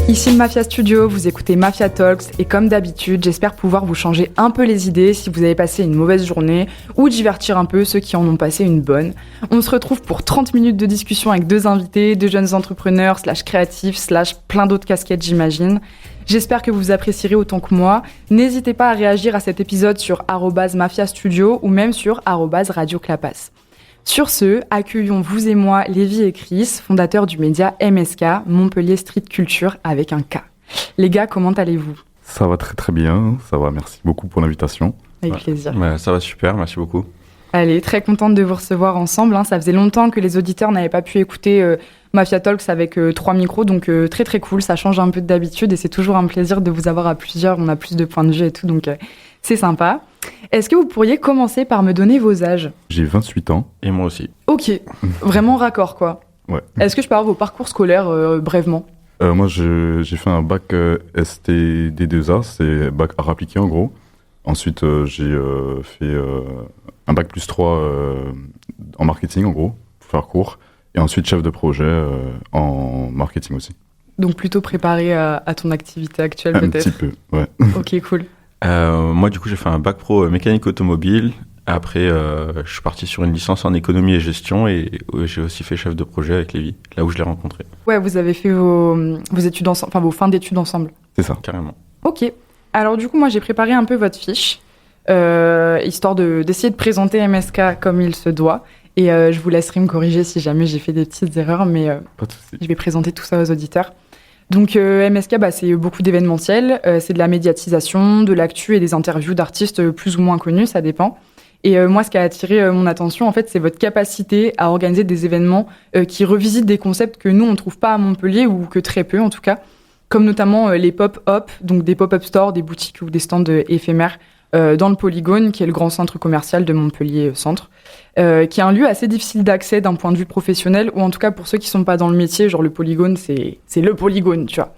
Ici le Mafia Studio, vous écoutez Mafia Talks et comme d'habitude, j'espère pouvoir vous changer un peu les idées si vous avez passé une mauvaise journée ou divertir un peu ceux qui en ont passé une bonne. On se retrouve pour 30 minutes de discussion avec deux invités, deux jeunes entrepreneurs, /créatifs, plein d'autres casquettes j'imagine. J'espère que vous apprécierez autant que moi. N'hésitez pas à réagir à cet épisode sur @Mafia Studio ou même sur @Radio Clapas. Sur ce, accueillons vous et moi Lévi et Chris, fondateurs du média MSK, Montpellier Street Culture avec un K. Les gars, comment allez-vous ? Ça va très très bien, ça va, merci beaucoup pour l'invitation. Avec plaisir. Ça va super, merci beaucoup. Allez, très contente de vous recevoir ensemble. Ça faisait longtemps que les auditeurs n'avaient pas pu écouter Mafia Talks avec 3 micros, donc très très cool, ça change un peu d'habitude et c'est toujours un plaisir de vous avoir à plusieurs, on a plus de points de vue et tout, donc c'est sympa. Est-ce que vous pourriez commencer par me donner vos âges ? J'ai 28 ans. Et moi aussi. Ok, vraiment raccord quoi. Ouais. Est-ce que je peux avoir vos parcours scolaires brièvement ? Moi j'ai fait un bac STD2A, c'est bac art appliqué en gros. Ensuite j'ai fait un bac plus 3 en marketing en gros, pour faire court. Et ensuite chef de projet en marketing aussi. Donc plutôt préparé à ton activité actuelle peut-être ? Un petit peu, ouais. Ok, cool. Moi du coup j'ai fait un bac pro mécanique automobile. Après je suis parti sur une licence en économie et gestion et j'ai aussi fait chef de projet avec Lévi, là où je l'ai rencontré. Ouais, vous avez fait vos études ensemble, enfin vos fins d'études ensemble. C'est ça. Carrément. Ok. Alors du coup moi j'ai préparé un peu votre fiche, histoire d'essayer de présenter MSK comme il se doit. Et je vous laisserai me corriger si jamais j'ai fait des petites erreurs, mais Pas de souci. je vais présenter tout ça aux auditeurs. Donc MSK, c'est beaucoup d'événementiel, c'est de la médiatisation, de l'actu et des interviews d'artistes plus ou moins connus, ça dépend. Et moi, ce qui a attiré mon attention, en fait, c'est votre capacité à organiser des événements qui revisitent des concepts que nous, on ne trouve pas à Montpellier, ou que très peu en tout cas, comme notamment les pop-up, donc des pop-up stores, des boutiques ou des stands éphémères, dans le Polygone, qui est le grand centre commercial de Montpellier Centre, qui est un lieu assez difficile d'accès d'un point de vue professionnel, ou en tout cas pour ceux qui sont pas dans le métier, genre le Polygone, c'est le Polygone, tu vois.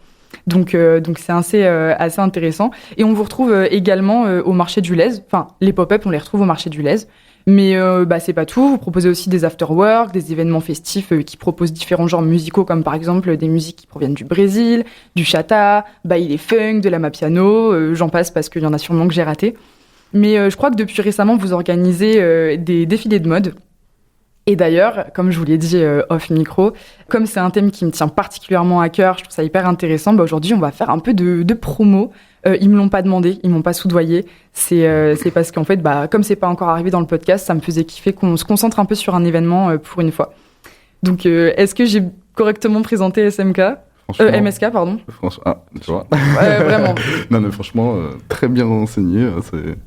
Donc c'est assez intéressant. Et on vous retrouve également au marché du Lez. Enfin, les pop-up, on les retrouve au marché du Lez. Mais c'est pas tout. Vous proposez aussi des after-work, des événements festifs qui proposent différents genres musicaux, comme par exemple des musiques qui proviennent du Brésil, du chata, baile funk, de la mapiano, j'en passe parce qu'il y en a sûrement que j'ai raté. Mais je crois que depuis récemment, vous organisez des défilés de mode. Et d'ailleurs, comme je vous l'ai dit off micro, comme c'est un thème qui me tient particulièrement à cœur, je trouve ça hyper intéressant, aujourd'hui on va faire un peu de promo. Ils me l'ont pas demandé, ils m'ont pas soudoyé. C'est parce qu'en fait, comme c'est pas encore arrivé dans le podcast, ça me faisait kiffer qu'on se concentre un peu sur un événement pour une fois. Donc, est-ce que j'ai correctement présenté MSK, pardon. Franchement, tu vois. Vraiment. Non mais franchement, très bien renseigné, c'est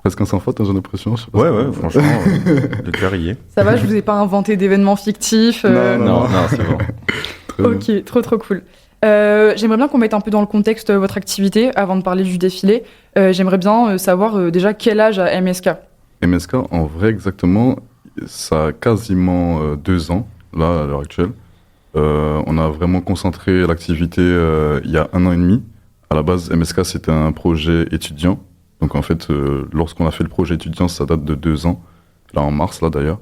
presque un sans faute, j'ai l'impression. Je sais pas Franchement, le cœur y est. Ça va, je vous ai pas inventé d'événements fictifs Non, c'est bon. Ok, trop cool. J'aimerais bien qu'on mette un peu dans le contexte votre activité avant de parler du défilé. J'aimerais bien savoir déjà quel âge a MSK. MSK, en vrai, exactement, ça a quasiment 2 ans, là, à l'heure actuelle. On a vraiment concentré l'activité il y a 1 an et demi. À la base, MSK, c'était un projet étudiant. Donc en fait, lorsqu'on a fait le projet étudiant, ça date de 2 ans, là en mars, là d'ailleurs.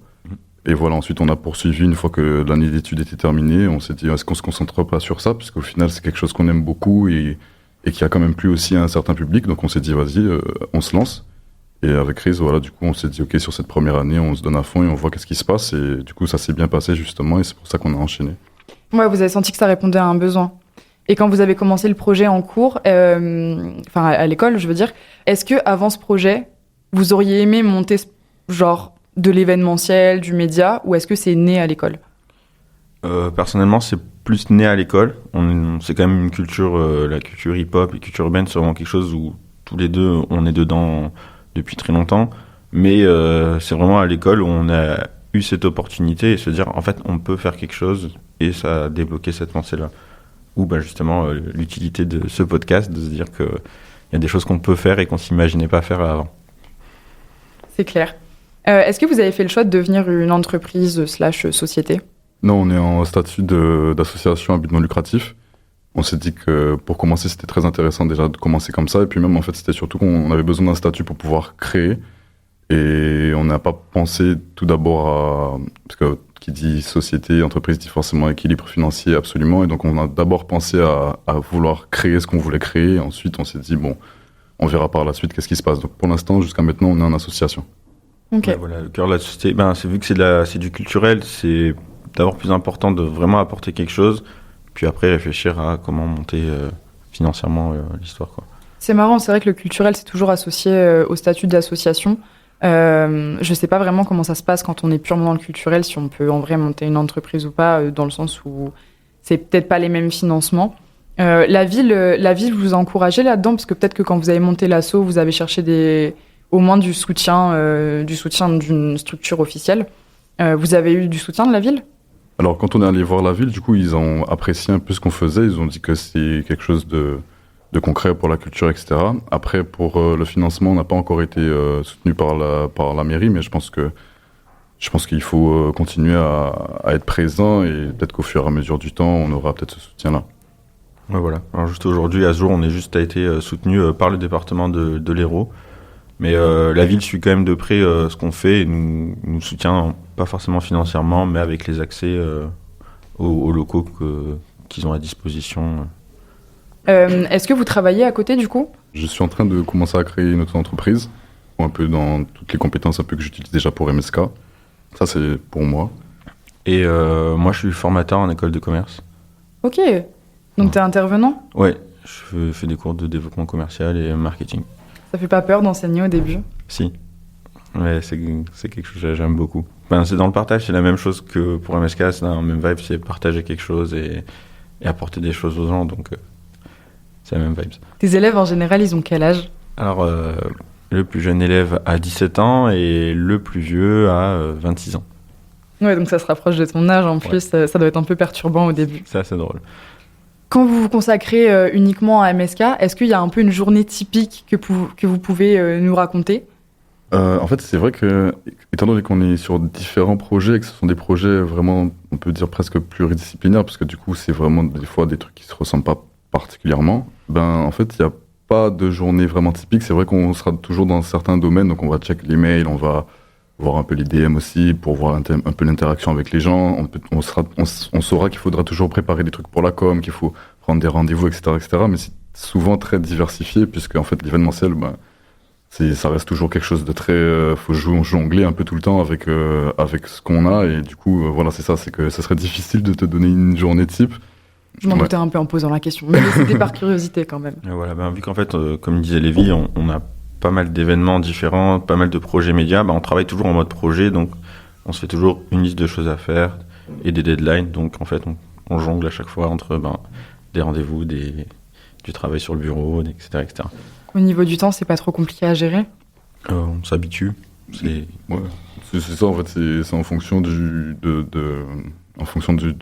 Et voilà, ensuite on a poursuivi une fois que l'année d'études était terminée. On s'est dit, est-ce qu'on se concentre pas sur ça ? Parce qu'au final, c'est quelque chose qu'on aime beaucoup et qui a quand même plu aussi à un certain public. Donc on s'est dit, vas-y, on se lance. Et avec Riz, voilà, du coup, on s'est dit, ok, sur cette première année, on se donne à fond et on voit qu'est-ce qui se passe. Et du coup, ça s'est bien passé justement et c'est pour ça qu'on a enchaîné. Ouais, vous avez senti que ça répondait à un besoin. Et quand vous avez commencé le projet en cours, à l'école, je veux dire, est-ce que avant ce projet, vous auriez aimé monter genre de l'événementiel, du média, ou est-ce que c'est né à l'école ? Personnellement, c'est plus né à l'école. C'est quand même une culture, la culture hip-hop et culture urbaine, c'est vraiment quelque chose où tous les deux, on est dedans depuis très longtemps. Mais c'est vraiment à l'école où on a eu cette opportunité et se dire, en fait, on peut faire quelque chose et ça a débloqué cette pensée-là. Ou justement l'utilité de ce podcast, de se dire qu'il y a des choses qu'on peut faire et qu'on ne s'imaginait pas faire avant. C'est clair. Est-ce que vous avez fait le choix de devenir une entreprise / société ? Non, on est en statut d'association à but non lucratif. On s'est dit que pour commencer, c'était très intéressant déjà de commencer comme ça. Et puis même, en fait, c'était surtout qu'on avait besoin d'un statut pour pouvoir créer. Et on n'a pas pensé tout d'abord à... Parce que qui dit société, entreprise dit forcément équilibre financier, absolument. Et donc, on a d'abord pensé à vouloir créer ce qu'on voulait créer. Et ensuite, on s'est dit, bon, on verra par la suite qu'est-ce qui se passe. Donc, pour l'instant, jusqu'à maintenant, on est en association. Ok. Ouais, voilà, le cœur de la société, c'est vu que c'est du culturel, c'est d'abord plus important de vraiment apporter quelque chose, puis après réfléchir à comment monter financièrement l'histoire, quoi. C'est marrant, c'est vrai que le culturel, c'est toujours associé au statut d'association. Je sais pas vraiment comment ça se passe quand on est purement dans le culturel, si on peut en vrai monter une entreprise ou pas, dans le sens où c'est peut-être pas les mêmes financements. La ville vous a encouragé là-dedans, parce que peut-être que quand vous avez monté l'asso, vous avez cherché au moins du soutien d'une structure officielle. Vous avez eu du soutien de la ville ? Alors, quand on est allé voir la ville, du coup, ils ont apprécié un peu ce qu'on faisait. Ils ont dit que c'est quelque chose de concret pour la culture, etc. Après, pour le financement, on n'a pas encore été soutenu par la mairie, mais je pense qu'il faut continuer à être présent et peut-être qu'au fur et à mesure du temps, on aura peut-être ce soutien-là. Ouais, voilà. Alors juste aujourd'hui, à ce jour, on est juste été soutenu par le département de l'Hérault. Mais la ville suit quand même de près ce qu'on fait et nous soutient, pas forcément financièrement, mais avec les accès aux locaux qu'ils ont à disposition. Est-ce que vous travaillez à côté du coup ? Je suis en train de commencer à créer une auto-entreprise, un peu dans toutes les compétences un peu que j'utilise déjà pour MSK. Ça, c'est pour moi. Et moi, je suis formateur en école de commerce. Ok. Donc t'es intervenant ? Ouais, je fais des cours de développement commercial et marketing. Ça fait pas peur d'enseigner au début ? Si. Ouais, c'est quelque chose que j'aime beaucoup. C'est dans le partage, c'est la même chose que pour MSK, c'est dans la même vibe, c'est partager quelque chose et apporter des choses aux gens, donc c'est la même vibe. Tes élèves en général, ils ont quel âge ? Alors, le plus jeune élève a 17 ans et le plus vieux a 26 ans. Ouais, donc ça se rapproche de ton âge en plus, ouais. Ça doit être un peu perturbant au début. C'est assez drôle. Quand vous vous consacrez uniquement à MSK, est-ce qu'il y a un peu une journée typique que vous pouvez nous raconter ? En fait, c'est vrai que, étant donné qu'on est sur différents projets, et que ce sont des projets vraiment, on peut dire presque pluridisciplinaires, parce que du coup, c'est vraiment des fois des trucs qui se ressemblent pas particulièrement, en fait, il n'y a pas de journée vraiment typique. C'est vrai qu'on sera toujours dans certains domaines, donc on va check les mails, on va voir un peu les DM aussi, pour voir un peu l'interaction avec les gens. On saura qu'il faudra toujours préparer des trucs pour la com, qu'il faut prendre des rendez-vous, etc., etc. Mais c'est souvent très diversifié, puisque en fait, l'événementiel, ça reste toujours quelque chose de très... faut jongler un peu tout le temps avec ce qu'on a, et du coup, voilà, c'est ça, c'est que ça serait difficile de te donner une journée type. Je m'en doutais un peu en posant la question, mais c'était par curiosité quand même. Et voilà, vu qu'en fait, comme disait Lévi, on a pas mal d'événements différents, pas mal de projets médias, on travaille toujours en mode projet, donc on se fait toujours une liste de choses à faire et des deadlines, donc en fait, on jongle à chaque fois entre des rendez-vous, du travail sur le bureau, etc., etc. Au niveau du temps, c'est pas trop compliqué à gérer ? On s'habitue. C'est ça, en fait, c'est en fonction en fonction de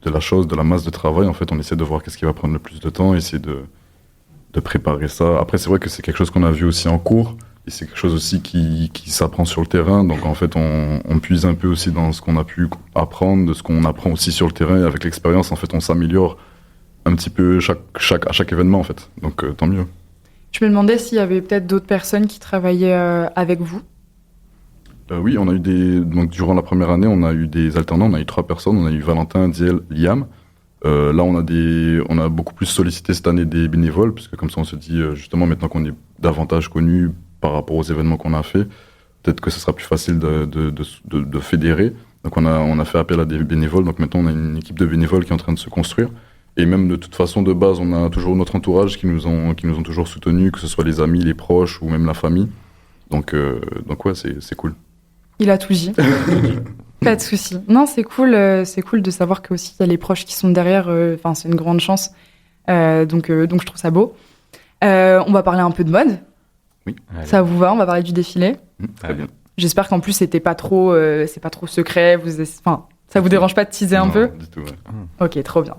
la chose, de la masse de travail. En fait, on essaie de voir qu'est-ce qui va prendre le plus de temps, essayer de préparer ça. Après, c'est vrai que c'est quelque chose qu'on a vu aussi en cours, et c'est quelque chose aussi qui s'apprend sur le terrain. Donc, en fait, on puise un peu aussi dans ce qu'on a pu apprendre, de ce qu'on apprend aussi sur le terrain. Et avec l'expérience, en fait, on s'améliore un petit peu à chaque événement, en fait. Donc, tant mieux. Je me demandais s'il y avait peut-être d'autres personnes qui travaillaient avec vous. Oui, on a eu donc durant la première année, on a eu des alternants, on a eu 3 personnes, on a eu Valentin, Diel, Liam. Là, on a beaucoup plus sollicité cette année des bénévoles, puisque comme ça, on se dit, justement, maintenant qu'on est davantage connu par rapport aux événements qu'on a fait, peut-être que ce sera plus facile de fédérer. Donc, on a fait appel à des bénévoles. Donc, maintenant, on a une équipe de bénévoles qui est en train de se construire. Et même de toute façon, de base, on a toujours notre entourage qui nous ont toujours soutenus, que ce soit les amis, les proches ou même la famille. Donc ouais, c'est cool. Il a tout dit. Pas de souci. Non, c'est cool de savoir que aussi il y a les proches qui sont derrière. C'est une grande chance. Donc je trouve ça beau. On va parler un peu de mode. Oui. Ça vous va ? On va parler du défilé. Très bien. J'espère qu'en plus c'est pas trop secret. Ça vous dérange pas de teaser un peu ? Du tout, ouais. Ok, trop bien.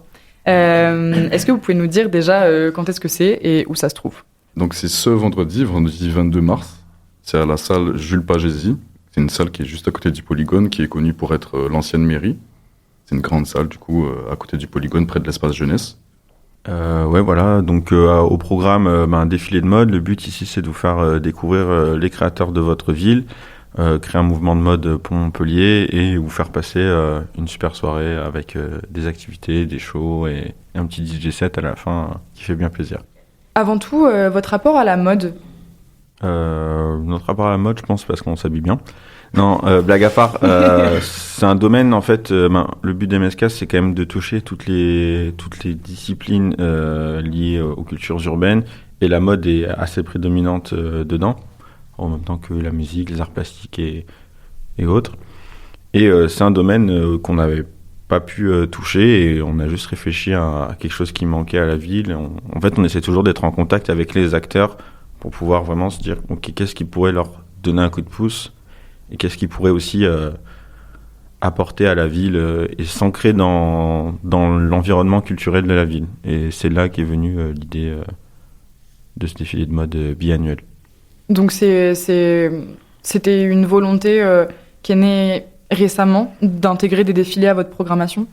Est-ce que vous pouvez nous dire déjà quand est-ce que c'est et où ça se trouve ? Donc c'est ce vendredi 22 mars. C'est à la salle Jules Pagési. C'est une salle qui est juste à côté du Polygone, qui est connue pour être l'ancienne mairie. C'est une grande salle, du coup, à côté du Polygone, près de l'espace jeunesse. Ouais, voilà. Donc, au programme, un défilé de mode. Le but ici, c'est de vous faire découvrir les créateurs de votre ville, créer un mouvement de mode pour Montpellier et vous faire passer une super soirée avec des activités, des shows et un petit DJ set à la fin qui fait bien plaisir. Avant tout, votre rapport à la mode? Notre rapport à la mode, je pense, parce qu'on s'habille bien. Non, blague à part, c'est un domaine, en fait, le but d'MSK, c'est quand même de toucher toutes les disciplines liées aux cultures urbaines, et la mode est assez prédominante dedans, en même temps que la musique, les arts plastiques et autres. Et c'est un domaine qu'on n'avait pas pu toucher, et on a juste réfléchi à quelque chose qui manquait à la ville. En fait, on essaie toujours d'être en contact avec les acteurs pour pouvoir vraiment se dire, ok, qu'est-ce qui pourrait leur donner un coup de pouce et qu'est-ce qui pourrait aussi apporter à la ville et s'ancrer dans l'environnement culturel de la ville. Et c'est là qu'est venue l'idée de ce défilé de mode biannuel. Donc c'était une volonté qui est née récemment d'intégrer des défilés à votre programmation?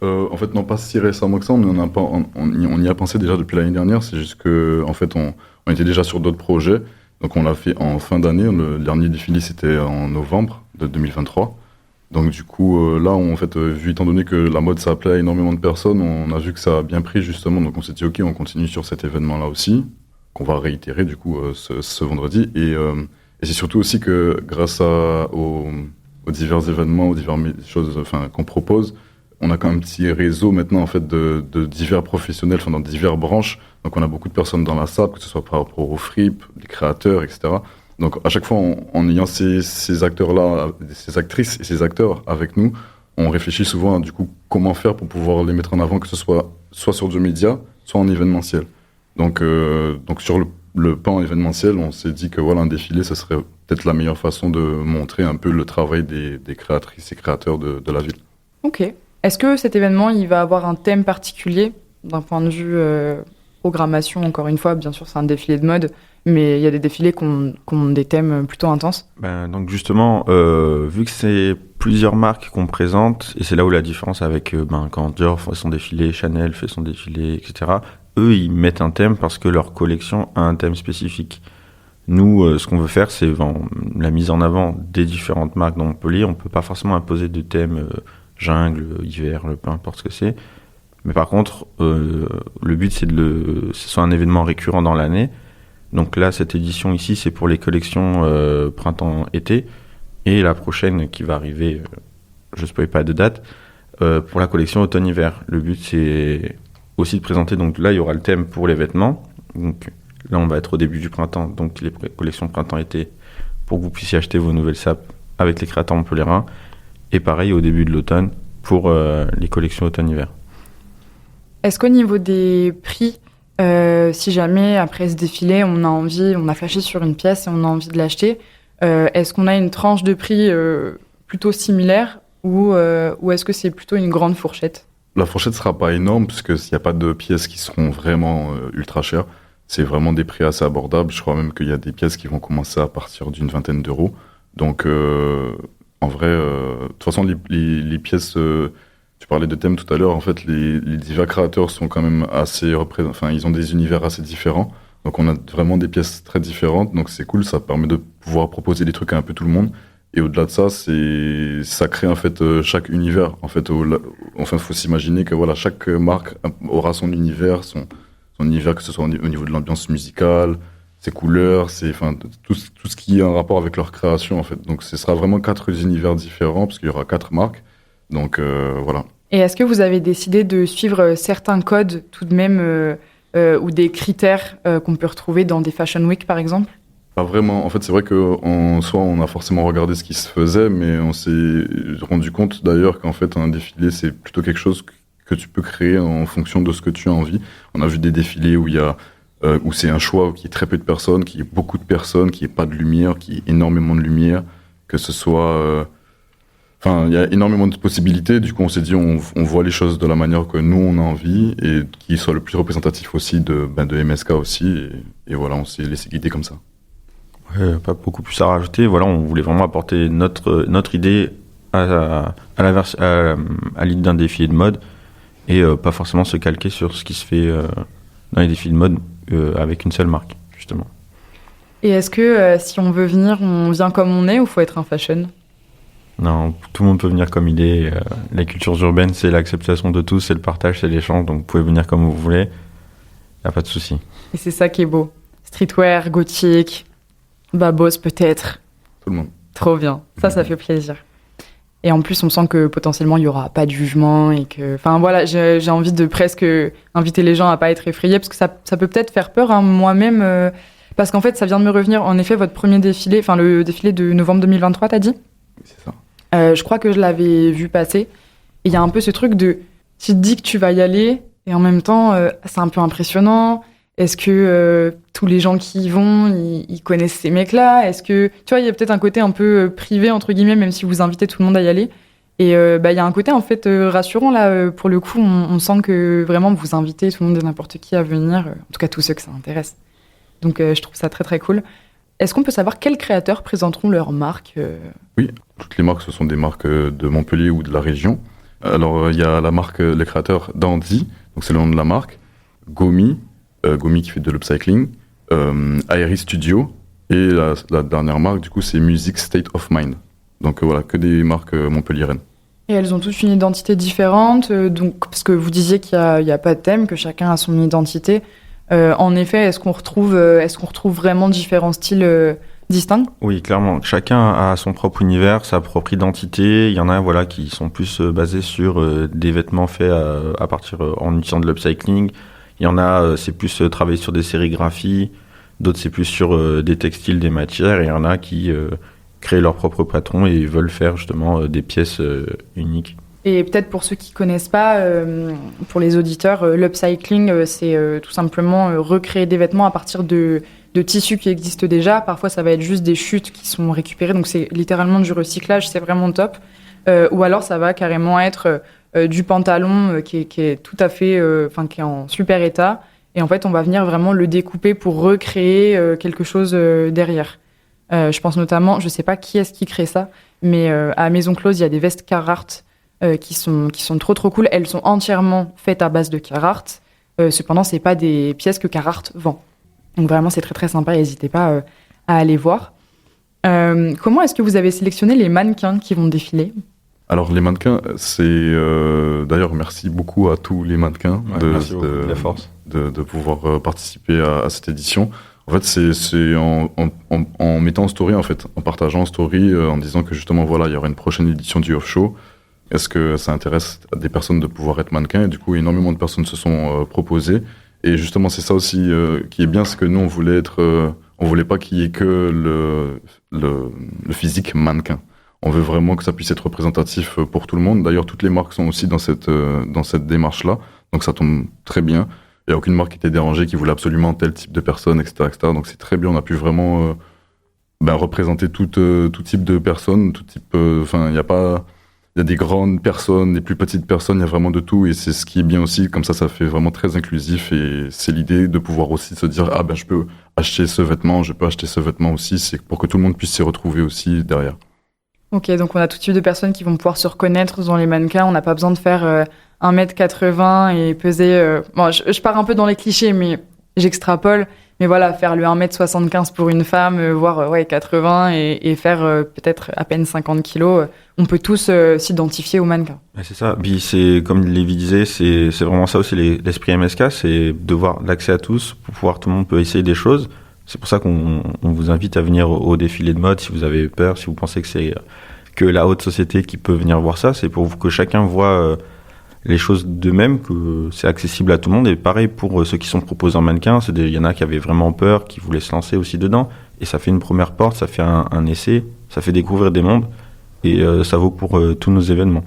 En fait, non, pas si récemment que ça, on y a pensé déjà depuis l'année dernière, c'est juste que, en fait, on était déjà sur d'autres projets, donc on l'a fait en fin d'année, le dernier défilé c'était en novembre de 2023, donc du coup, là, en fait, vu étant donné que la mode ça plaît à énormément de personnes, on a vu que ça a bien pris justement, donc on s'est dit ok, on continue sur cet événement-là aussi, qu'on va réitérer du coup ce vendredi, et c'est surtout aussi que grâce aux divers événements, aux diverses choses qu'on propose, on a quand même un petit réseau maintenant en fait de divers professionnels, dans diverses branches. Donc on a beaucoup de personnes dans la SAP, que ce soit par rapport aux fripes, les créateurs, etc. Donc à chaque fois, en ayant ces acteurs-là, ces actrices et ces acteurs avec nous, on réfléchit souvent à du coup comment faire pour pouvoir les mettre en avant, que ce soit sur du média, soit en événementiel. Donc sur le pan événementiel, on s'est dit que voilà, un défilé, ça serait peut-être la meilleure façon de montrer un peu le travail des créatrices et créateurs de la ville. Ok. Est-ce que cet événement, il va avoir un thème particulier d'un point de vue programmation? Encore une fois, bien sûr, c'est un défilé de mode, mais il y a des défilés qui ont des thèmes plutôt intenses. Donc justement, vu que c'est plusieurs marques qu'on présente, et c'est là où la différence avec quand Dior fait son défilé, Chanel fait son défilé, etc., eux, ils mettent un thème parce que leur collection a un thème spécifique. Nous, ce qu'on veut faire, c'est la mise en avant des différentes marques dans Montpellier. On ne peut pas forcément imposer de thème jungle, hiver, peu importe ce que c'est. Mais par contre, le but, c'est que ce soit un événement récurrent dans l'année. Donc là, cette édition ici, c'est pour les collections printemps-été. Et la prochaine qui va arriver, je ne spoil pas de date, pour la collection automne-hiver. Le but, c'est aussi de présenter, donc là, il y aura le thème pour les vêtements. Donc là, on va être au début du printemps, donc les collections printemps-été, pour que vous puissiez acheter vos nouvelles sapes avec les créateurs montpelliérains. Et pareil, au début de l'automne, pour les collections automne-hiver. Est-ce qu'au niveau des prix, si jamais, après ce défilé, on a flashé sur une pièce et on a envie de l'acheter, est-ce qu'on a une tranche de prix plutôt similaire ou est-ce que c'est plutôt une grande fourchette? La fourchette ne sera pas énorme, puisqu'il n'y a pas de pièces qui seront vraiment ultra chères. C'est vraiment des prix assez abordables. Je crois même qu'il y a des pièces qui vont commencer à partir d'une vingtaine d'euros. Donc, en vrai, de toute façon, les pièces, tu parlais de thèmes tout à l'heure, en fait, les divers créateurs sont quand même assez ils ont des univers assez différents. Donc, on a vraiment des pièces très différentes. Donc, c'est cool, ça permet de pouvoir proposer des trucs à un peu tout le monde. Et au-delà de ça, ça crée en fait chaque univers. En fait, faut s'imaginer que voilà, chaque marque aura son univers, son univers, que ce soit au niveau de l'ambiance musicale, ses couleurs, tout ce qui est en rapport avec leur création en fait. Donc, ce sera vraiment 4 univers différents parce qu'il y aura 4 marques. Donc voilà. Et est-ce que vous avez décidé de suivre certains codes tout de même ou des critères qu'on peut retrouver dans des Fashion Week par exemple? Pas vraiment. En fait, c'est vrai qu'en soi, on a forcément regardé ce qui se faisait, mais on s'est rendu compte d'ailleurs qu'en fait, un défilé, c'est plutôt quelque chose que tu peux créer en fonction de ce que tu as envie. On a vu des défilés où c'est un choix, qui est très peu de personnes, qui est beaucoup de personnes, qui est pas de lumière, qui est énormément de lumière, que ce soit... il y a énormément de possibilités. Du coup, on s'est dit, on voit les choses de la manière que nous, on a envie et qui soit le plus représentatif aussi de MSK aussi. Et voilà, on s'est laissé guider comme ça. Ouais, pas beaucoup plus à rajouter. Voilà, on voulait vraiment apporter notre idée à l'idée d'un défilé de mode et pas forcément se calquer sur ce qui se fait dans les défilés de mode avec une seule marque, justement. Et est-ce que si on veut venir, on vient comme on est ou faut être un fashion? Non, tout le monde peut venir comme il est. La culture urbaine, c'est l'acceptation de tous, c'est le partage, c'est l'échange. Donc vous pouvez venir comme vous voulez. Y a pas de souci. Et c'est ça qui est beau. Streetwear, gothique, babos peut-être. Tout le monde. Trop bien. Ça fait plaisir. Et en plus, on sent que potentiellement, il n'y aura pas de jugement et que... Enfin, voilà, j'ai envie de presque inviter les gens à pas être effrayés parce que ça peut peut-être faire peur, hein, moi-même. Parce qu'en fait, ça vient de me revenir. En effet, votre premier défilé, enfin, le défilé de novembre 2023, t'as dit? C'est ça. Je crois que je l'avais vu passer. Et il y a un peu ce truc de... Tu te dis que tu vas y aller et en même temps, c'est un peu impressionnant. Est-ce que tous les gens qui y vont, ils connaissent ces mecs-là? Est-ce que, tu vois, il y a peut-être un côté un peu privé, entre guillemets, même si vous invitez tout le monde à y aller. Et il y a un côté, en fait, rassurant, là, pour le coup. On sent que vraiment, vous invitez tout le monde et n'importe qui à venir. En tout cas, tous ceux que ça intéresse. Donc, je trouve ça très, très cool. Est-ce qu'on peut savoir quels créateurs présenteront leur marque Oui, toutes les marques, ce sont des marques de Montpellier ou de la région. Alors, il y a la marque, les créateurs Dandy, donc c'est le nom de la marque, Gomi, Gomi qui fait de l'upcycling, Aeri Studio, et la dernière marque, du coup, c'est Music State of Mind. Donc voilà, que des marques montpelliéraines. Et elles ont toutes une identité différente, donc, parce que vous disiez qu'il n'y a pas de thème, que chacun a son identité. En effet, est-ce qu'on retrouve vraiment différents styles distincts? Oui, clairement. Chacun a son propre univers, sa propre identité. Il y en a, voilà, qui sont plus basés sur des vêtements faits à partir en utilisant de l'upcycling. Il y en a, c'est plus travailler sur des sérigraphies. D'autres, c'est plus sur des textiles, des matières. Et il y en a qui créent leur propre patron et veulent faire justement des pièces uniques. Et peut-être pour ceux qui connaissent pas, pour les auditeurs, l'upcycling, c'est tout simplement recréer des vêtements à partir de tissus qui existent déjà. Parfois, ça va être juste des chutes qui sont récupérées, donc c'est littéralement du recyclage, c'est vraiment top. Ou alors, ça va carrément être du pantalon qui est tout à fait, qui est en super état. Et en fait, on va venir vraiment le découper pour recréer quelque chose derrière. Je pense notamment, je sais pas qui est-ce qui crée ça, mais à Maison Close, il y a des vestes Carhartt qui sont trop cool. Elles sont entièrement faites à base de Carhartt. Cependant, c'est pas des pièces que Carhartt vend. Donc vraiment, c'est très très sympa. N'hésitez pas à aller voir. Comment est-ce que vous avez sélectionné les mannequins qui vont défiler? Alors les mannequins, c'est d'ailleurs merci beaucoup à tous les mannequins de la force de pouvoir participer à cette édition. En fait, c'est en mettant en story, en fait, en partageant en story, en disant que justement voilà, il y aura une prochaine édition du Off Show. Est-ce que ça intéresse des personnes de pouvoir être mannequins? Et du coup, énormément de personnes se sont proposées. Et justement, c'est ça aussi qui est bien, c'est que nous, on voulait pas qu'il y ait que le physique mannequin. On veut vraiment que ça puisse être représentatif pour tout le monde. D'ailleurs, toutes les marques sont aussi dans cette démarche-là. Donc ça tombe très bien. Il n'y a aucune marque qui était dérangée, qui voulait absolument tel type de personne, etc., etc. Donc c'est très bien. On a pu vraiment représenter tout type de personnes, tout type. Il y a des grandes personnes, des plus petites personnes. Il y a vraiment de tout. Et c'est ce qui est bien aussi. Comme ça fait vraiment très inclusif. Et c'est l'idée de pouvoir aussi se dire je peux acheter ce vêtement, je peux acheter ce vêtement aussi. C'est pour que tout le monde puisse s'y retrouver aussi derrière. Ok, donc on a tout type de personnes qui vont pouvoir se reconnaître dans les mannequins. On n'a pas besoin de faire 1m80 et peser... Bon, je pars un peu dans les clichés, mais j'extrapole. Mais voilà, faire le 1m75 pour une femme, voire 80 et faire peut-être à peine 50 kilos, on peut tous s'identifier aux mannequins. C'est ça. Puis c'est, comme Lévi disait, c'est vraiment ça aussi l'esprit MSK, c'est devoir l'accès à tous, pour pouvoir tout le monde peut essayer des choses. C'est pour ça qu'on vous invite à venir au défilé de mode si vous avez peur, si vous pensez que c'est que la haute société qui peut venir voir ça. C'est pour que chacun voit les choses d'eux-mêmes, que c'est accessible à tout le monde. Et pareil pour ceux qui sont proposés en mannequin, il y en a qui avaient vraiment peur, qui voulaient se lancer aussi dedans. Et ça fait une première porte, ça fait un essai, ça fait découvrir des mondes. Et ça vaut pour tous nos événements.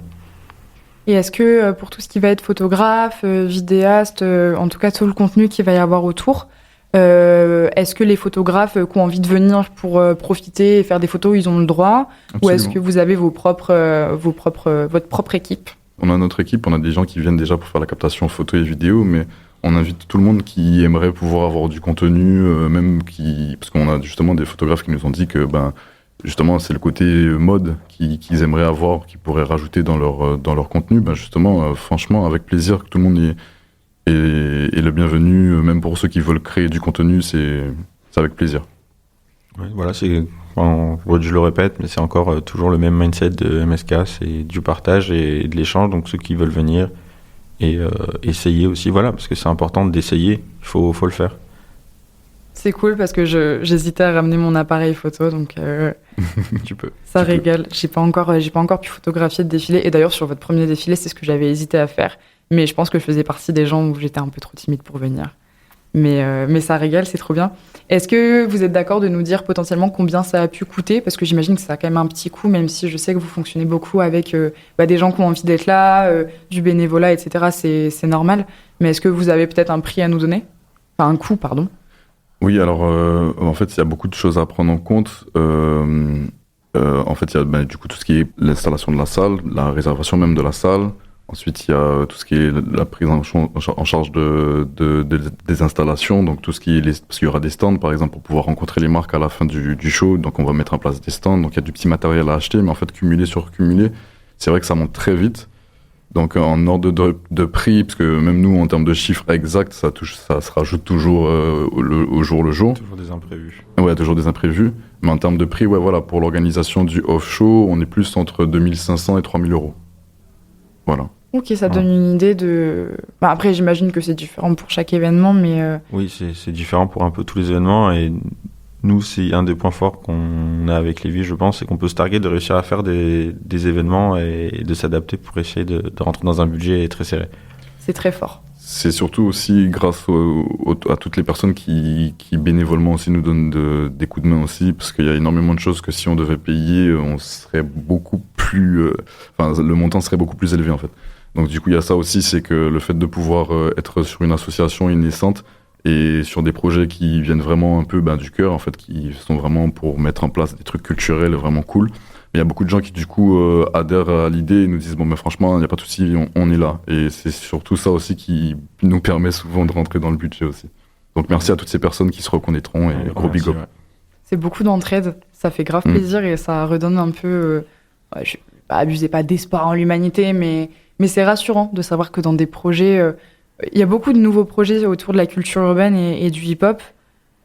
Et est-ce que pour tout ce qui va être photographe, vidéaste, en tout cas tout le contenu qu'il va y avoir autour, est-ce que les photographes qui ont envie de venir pour profiter et faire des photos, ils ont le droit? Absolument. Ou est-ce que vous avez votre propre équipe? On a notre équipe, on a des gens qui viennent déjà pour faire la captation photo et vidéo, mais on invite tout le monde qui aimerait pouvoir avoir du contenu, parce qu'on a justement des photographes qui nous ont dit que justement c'est le côté mode qu'ils aimeraient avoir, qu'ils pourraient rajouter dans leur contenu. Justement, franchement, avec plaisir, que tout le monde est le bienvenu, même pour ceux qui veulent créer du contenu, c'est avec plaisir. Ouais, voilà, je le répète, mais c'est encore toujours le même mindset de MSK, c'est du partage et de l'échange. Donc ceux qui veulent venir et essayer aussi, voilà, parce que c'est important d'essayer, il faut le faire. C'est cool parce que j'hésitais à ramener mon appareil photo, donc Tu peux. ça régale. J'ai pas encore pu photographier de défilé. Et d'ailleurs, sur votre premier défilé, c'est ce que j'avais hésité à faire. Mais je pense que je faisais partie des gens où j'étais un peu trop timide pour venir. Mais ça régale, c'est trop bien. Est-ce que vous êtes d'accord de nous dire potentiellement combien ça a pu coûter? Parce que j'imagine que ça a quand même un petit coût, même si je sais que vous fonctionnez beaucoup avec des gens qui ont envie d'être là, du bénévolat, etc. C'est normal. Mais est-ce que vous avez peut-être un prix à nous donner? Enfin, un coût, pardon. Oui, alors en fait, il y a beaucoup de choses à prendre en compte. En fait, il y a du coup tout ce qui est l'installation de la salle, la réservation même de la salle. Ensuite, il y a tout ce qui est la prise en charge des installations, donc tout ce qui est parce qu'il y aura des stands, par exemple, pour pouvoir rencontrer les marques à la fin du show. Donc, on va mettre en place des stands. Donc, il y a du petit matériel à acheter, mais en fait, cumulé sur cumulé, c'est vrai que ça monte très vite. Donc en ordre de prix, parce que même nous, en termes de chiffres exacts, ça se rajoute toujours au jour le jour. Toujours des imprévus. Ouais, toujours des imprévus. Mais en termes de prix, ouais, voilà, pour l'organisation du off-show, on est plus entre 2500 et 3000 euros. Voilà. Ok, ça donne une idée de... après, j'imagine que c'est différent pour chaque événement, mais... Oui, c'est différent pour un peu tous les événements, et nous, c'est un des points forts qu'on a avec Lévis, je pense, c'est qu'on peut se targuer de réussir à faire des événements et de s'adapter pour essayer de rentrer dans un budget très serré. C'est très fort. C'est surtout aussi grâce à toutes les personnes qui bénévolement aussi nous donnent des coups de main aussi, parce qu'il y a énormément de choses que si on devait payer, on serait beaucoup plus... le montant serait beaucoup plus élevé en fait. Donc du coup, il y a ça aussi, c'est que le fait de pouvoir être sur une association naissante, et sur des projets qui viennent vraiment un peu du cœur, en fait, qui sont vraiment pour mettre en place des trucs culturels vraiment cool. Mais il y a beaucoup de gens qui, du coup, adhèrent à l'idée et nous disent, bon, mais franchement, il n'y a pas de souci, on est là. Et c'est surtout ça aussi qui nous permet souvent de rentrer dans le budget aussi. Donc merci à toutes ces personnes qui se reconnaîtront et gros big up. Ouais. C'est beaucoup d'entraide, ça fait grave plaisir et ça redonne un peu, abusez pas d'espoir en l'humanité, mais c'est rassurant de savoir que dans des projets... il y a beaucoup de nouveaux projets autour de la culture urbaine et du hip-hop.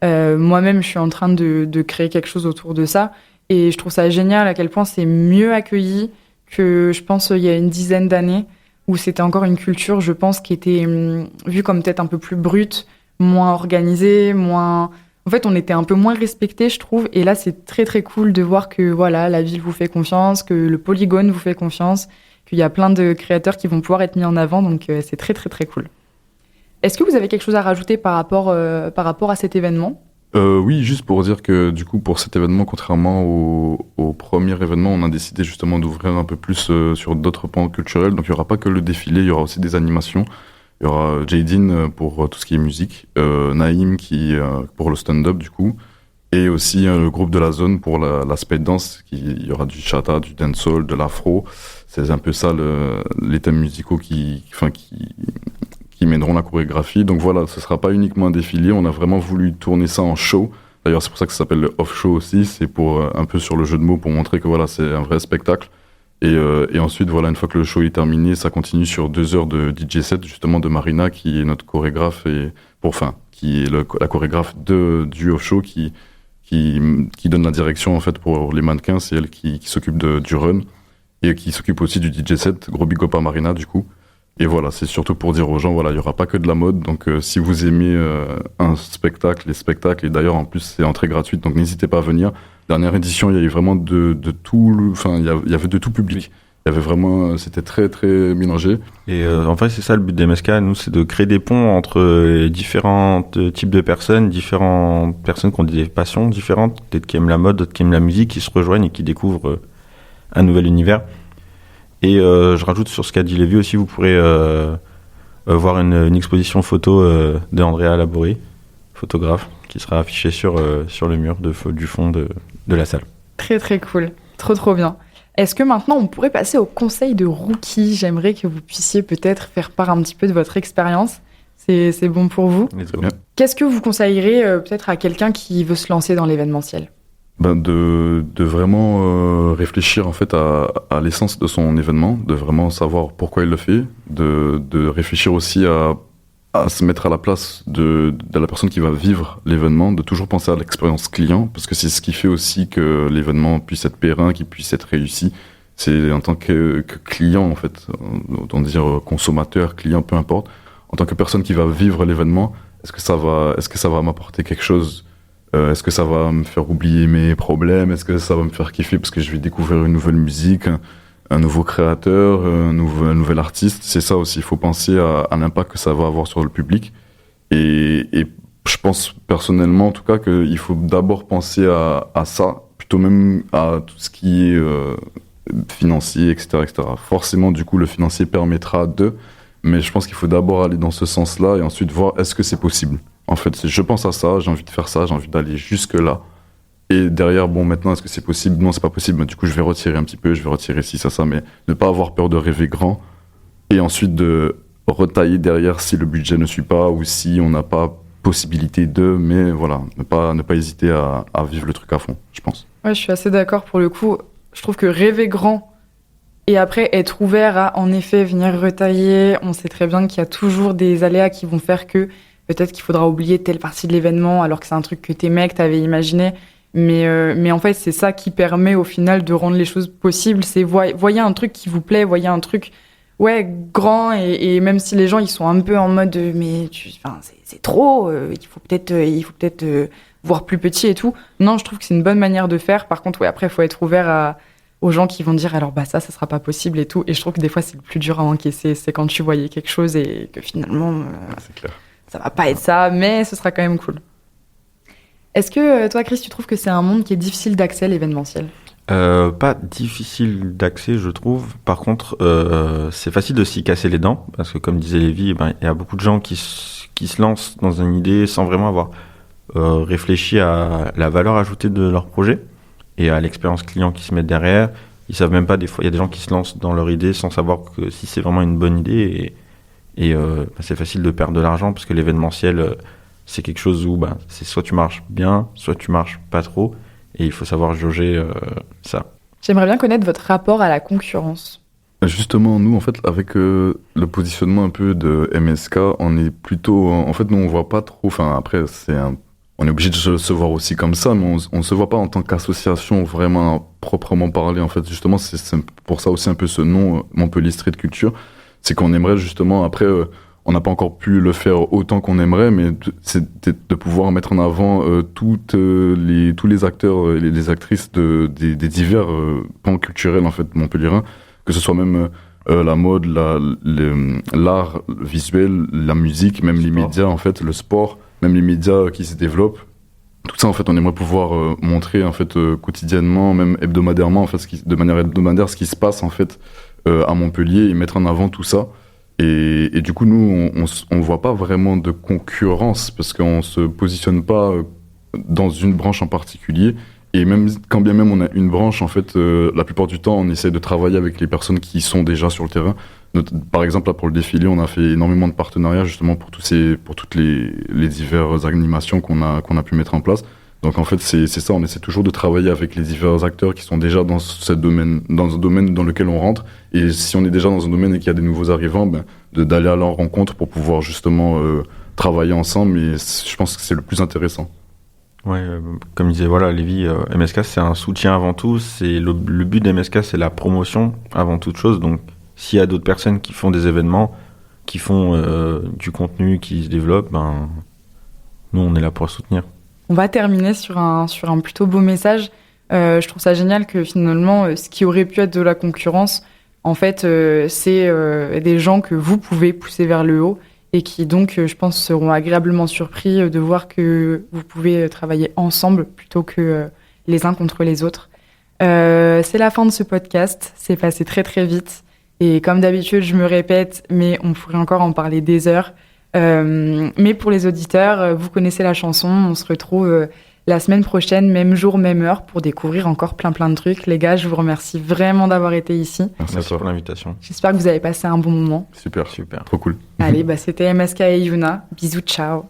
Moi-même, je suis en train de créer quelque chose autour de ça. Et je trouve ça génial à quel point c'est mieux accueilli que, je pense, il y a une dizaine d'années, où c'était encore une culture, je pense, qui était vue comme peut-être un peu plus brute, moins organisée, moins... En fait, on était un peu moins respecté, je trouve. Et là, c'est très, très cool de voir que voilà, la ville vous fait confiance, que le polygone vous fait confiance, qu'il y a plein de créateurs qui vont pouvoir être mis en avant. Donc, c'est très, très, très cool. Est-ce que vous avez quelque chose à rajouter par rapport à cet événement? Oui, juste pour dire que du coup, pour cet événement, contrairement au premier événement, on a décidé justement d'ouvrir un peu plus sur d'autres pans culturels. Donc il n'y aura pas que le défilé, il y aura aussi des animations. Il y aura Jadine pour tout ce qui est musique, Naïm pour le stand-up du coup, et aussi le groupe de la zone pour l'aspect danse. Il y aura du chata, du dancehall, de l'afro. C'est un peu ça les thèmes musicaux qui mèneront la chorégraphie. Donc voilà, ce sera pas uniquement un défilé, on a vraiment voulu tourner ça en show. D'ailleurs, c'est pour ça que ça s'appelle le off-show aussi, c'est pour un peu sur le jeu de mots, pour montrer que voilà, c'est un vrai spectacle. Et ensuite, voilà, une fois que le show est terminé, ça continue sur 2 heures de DJ set, justement, de Marina, qui est notre chorégraphe, qui est la chorégraphe du off-show, qui donne la direction, en fait, pour les mannequins. C'est elle qui s'occupe du run, et qui s'occupe aussi du DJ set. Gros big up à Marina, du coup. Et voilà, c'est surtout pour dire aux gens, voilà, il n'y aura pas que de la mode. Donc, si vous aimez les spectacles, et d'ailleurs, en plus, c'est entrée gratuite, donc n'hésitez pas à venir. Dernière édition, il y avait vraiment de tout, il y avait de tout public. Il y avait vraiment, c'était très, très mélangé. Et en fait, c'est ça le but des MSK, nous, c'est de créer des ponts entre différents types de personnes, différentes personnes qui ont des passions différentes, peut-être qui aiment la mode, d'autres qui aiment la musique, qui se rejoignent et qui découvrent un nouvel univers. Et je rajoute sur ce qu'a dit Lévi aussi, vous pourrez voir une exposition photo de Andrea Labori, photographe, qui sera affichée sur le mur du fond de la salle. Très très cool, trop bien. Est-ce que maintenant on pourrait passer au conseil de rookie? J'aimerais que vous puissiez peut-être faire part un petit peu de votre expérience. C'est bon pour vous? Très bien. Qu'est-ce que vous conseillerez peut-être à quelqu'un qui veut se lancer dans l'événementiel? De vraiment réfléchir en fait à l'essence de son événement, de vraiment savoir pourquoi il le fait, de réfléchir aussi à à se mettre à la place de la personne qui va vivre l'événement, de toujours penser à l'expérience client, parce que c'est ce qui fait aussi que l'événement puisse être périn, qu'il puisse être réussi. C'est en tant que client, en fait, autant dire consommateur, client, peu importe, en tant que personne qui va vivre l'événement, est-ce que ça va m'apporter quelque chose? Est-ce que ça va me faire oublier mes problèmes? Est-ce que ça va me faire kiffer parce que je vais découvrir une nouvelle musique, un nouveau créateur, un nouvel artiste? C'est ça aussi, il faut penser à l'impact que ça va avoir sur le public. Et je pense personnellement, en tout cas, qu'il faut d'abord penser à ça, plutôt même à tout ce qui est financier, etc., etc. Forcément, du coup, le financier permettra mais je pense qu'il faut d'abord aller dans ce sens-là et ensuite voir est-ce que c'est possible. En fait, je pense à ça, j'ai envie de faire ça, j'ai envie d'aller jusque-là. Et derrière, bon, maintenant, est-ce que c'est possible? Non, c'est pas possible. Mais du coup, je vais retirer un petit peu, je vais retirer ci, ça, mais ne pas avoir peur de rêver grand et ensuite de retailler derrière si le budget ne suit pas ou si on n'a pas possibilité mais voilà, ne pas hésiter à vivre le truc à fond, je pense. Ouais, je suis assez d'accord pour le coup. Je trouve que rêver grand et après être ouvert à, en effet, venir retailler, on sait très bien qu'il y a toujours des aléas qui vont faire que peut-être qu'il faudra oublier telle partie de l'événement alors que c'est un truc que t'aimais, que t'avais imaginé. Mais en fait, c'est ça qui permet au final de rendre les choses possibles. C'est voyez un truc qui vous plaît, voyez un truc grand et même si les gens ils sont un peu en mode mais c'est trop, il faut peut-être voir plus petit et tout. Non, je trouve que c'est une bonne manière de faire. Par contre, après, il faut être ouvert aux gens qui vont dire alors ça sera pas possible et tout. Et je trouve que des fois, c'est le plus dur à encaisser. C'est quand tu voyais quelque chose et que finalement, c'est clair. Ça va pas être ça, mais ce sera quand même cool. Est-ce que toi, Chris, tu trouves que c'est un monde qui est difficile d'accès, l'événementiel ? Pas difficile d'accès, je trouve. Par contre, c'est facile de s'y casser les dents, parce que comme disait Lévi, il y a beaucoup de gens qui se lancent dans une idée sans vraiment avoir réfléchi à la valeur ajoutée de leur projet et à l'expérience client qui se met derrière. Ils savent même pas, des fois, il y a des gens qui se lancent dans leur idée sans savoir que si c'est vraiment une bonne idée et c'est facile de perdre de l'argent parce que l'événementiel, c'est quelque chose où c'est soit tu marches bien, soit tu marches pas trop. Et il faut savoir jauger ça. J'aimerais bien connaître votre rapport à la concurrence. Justement, nous, en fait, avec le positionnement un peu de MSK, on est plutôt... En fait, nous, on voit pas trop... Enfin, après, on est obligé de se voir aussi comme ça, mais on se voit pas en tant qu'association vraiment proprement parler. En fait, justement, c'est pour ça aussi un peu ce nom, Montpellier Street Culture. C'est qu'on aimerait justement, après... on n'a pas encore pu le faire autant qu'on aimerait, mais c'est de pouvoir mettre en avant tous les acteurs et les actrices des divers pans culturels en fait montpelliérains, que ce soit même la mode, l'art visuel, la musique, même les médias en fait, le sport, même les médias qui se développent. Tout ça en fait, on aimerait pouvoir montrer en fait quotidiennement, même hebdomadairement en fait, de manière hebdomadaire, ce qui se passe en fait à Montpellier et mettre en avant tout ça. Et du coup, nous, on voit pas vraiment de concurrence parce qu'on se positionne pas dans une branche en particulier. Et même quand bien même on a une branche, en fait, la plupart du temps, on essaie de travailler avec les personnes qui sont déjà sur le terrain. Par exemple, là, pour le défilé, on a fait énormément de partenariats justement pour toutes les diverses animations qu'on a pu mettre en place. Donc en fait, c'est ça, on essaie toujours de travailler avec les divers acteurs qui sont déjà dans un domaine dans lequel on rentre. Et si on est déjà dans un domaine et qu'il y a des nouveaux arrivants, d'aller à leur rencontre pour pouvoir justement travailler ensemble. Et je pense que c'est le plus intéressant. Ouais, comme disait Lévi, MSK c'est un soutien avant tout. C'est le but d'MSK, c'est la promotion avant toute chose. Donc s'il y a d'autres personnes qui font des événements, qui font du contenu, qui se développent, nous on est là pour soutenir. On va terminer sur un plutôt beau message. Je trouve ça génial que finalement, ce qui aurait pu être de la concurrence, en fait, c'est des gens que vous pouvez pousser vers le haut et qui donc, je pense, seront agréablement surpris de voir que vous pouvez travailler ensemble plutôt que les uns contre les autres. C'est la fin de ce podcast. C'est passé très très vite. Et comme d'habitude, je me répète, mais on pourrait encore en parler des heures. Mais pour les auditeurs, vous connaissez la chanson, on se retrouve la semaine prochaine, même jour, même heure, pour découvrir encore plein de trucs. Les gars, je vous remercie vraiment d'avoir été ici. Merci pour l'invitation. J'espère que vous avez passé un bon moment. Super, trop cool. Allez, c'était MSK et Yuna. Bisous, ciao.